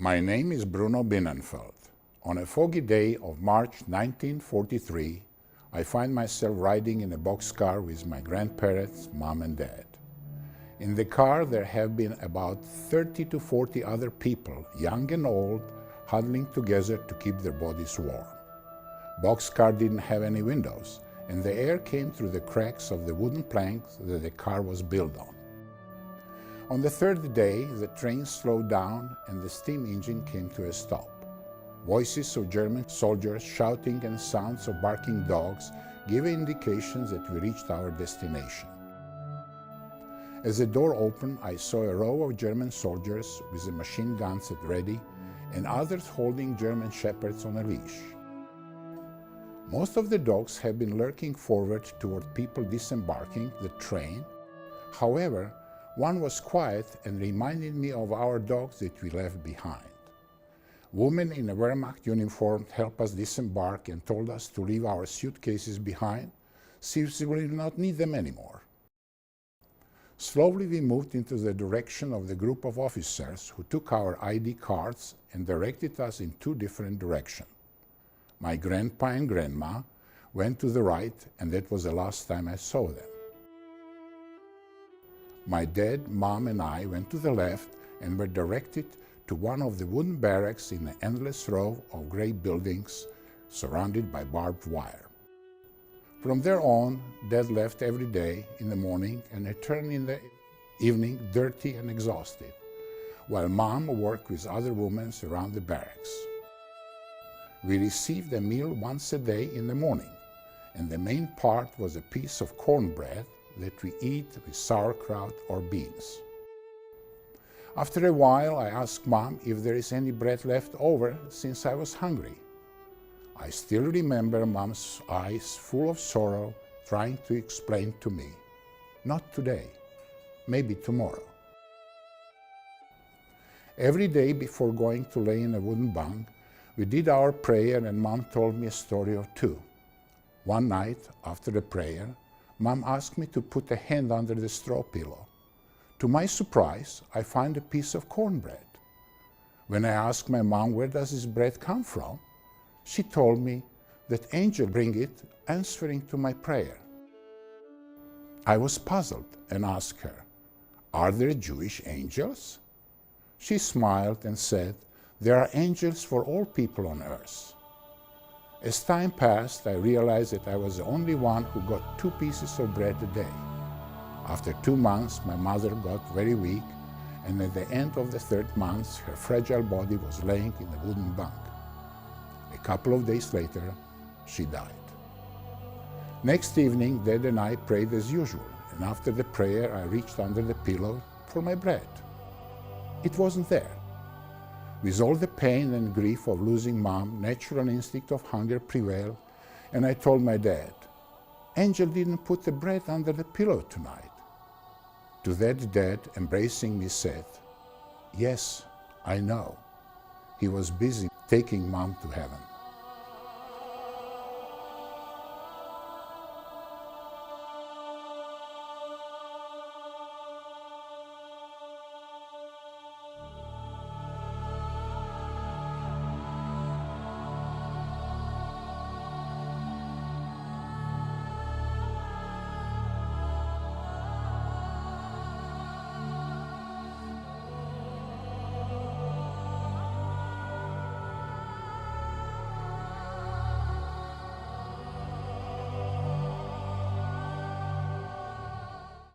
My name is Bruno Bienenfeld. On a foggy day of March 1943, I find myself riding in a boxcar with my grandparents, mom and dad. In the car there have been about 30 to 40 other people, young and old, huddling together to keep their bodies warm. Boxcar didn't have any windows, and the air came through the cracks of the wooden planks that the car was built on. On the third day, the train slowed down and the steam engine came to a stop. Voices of German soldiers shouting and sounds of barking dogs gave indications that we reached our destination. As the door opened, I saw a row of German soldiers with the machine guns at ready and others holding German shepherds on a leash. Most of the dogs have been lurking forward toward people disembarking the train. However, one was quiet and reminded me of our dogs that we left behind. Women in a Wehrmacht uniform helped us disembark and told us to leave our suitcases behind, since we will not need them anymore. Slowly we moved into the direction of the group of officers who took our ID cards and directed us in two different directions. My grandpa and grandma went to the right, and that was the last time I saw them. My dad, mom and I went to the left and were directed to one of the wooden barracks in an endless row of grey buildings surrounded by barbed wire. From there on, Dad left every day in the morning and returned in the evening dirty and exhausted, while Mom worked with other women around the barracks. We received a meal once a day in the morning, and the main part was a piece of cornbread that we eat with sauerkraut or beans. After a while, I asked Mom if there is any bread left over since I was hungry. I still remember Mom's eyes full of sorrow, trying to explain to me, "Not today, maybe tomorrow." Every day before going to lay in a wooden bunk, we did our prayer and Mom told me a story or two. One night, after the prayer, Mom asked me to put a hand under the straw pillow. To my surprise, I found a piece of cornbread. When I asked my mom where does this bread come from, she told me that angel bring it answering to my prayer. I was puzzled and asked her, "Are there Jewish angels?" She smiled and said, "There are angels for all people on earth." As time passed, I realized that I was the only one who got 2 pieces of bread a day. After 2 months, my mother got very weak, and at the end of the 3rd month, her fragile body was laying in a wooden bunk. A couple of days later, she died. Next evening, Dad and I prayed as usual, and after the prayer, I reached under the pillow for my bread. It wasn't there. With all the pain and grief of losing Mom, natural instinct of hunger prevailed, and I told my dad, "Angel didn't put the bread under the pillow tonight." To that, Dad, embracing me, said, "Yes, I know. He was busy taking Mom to heaven."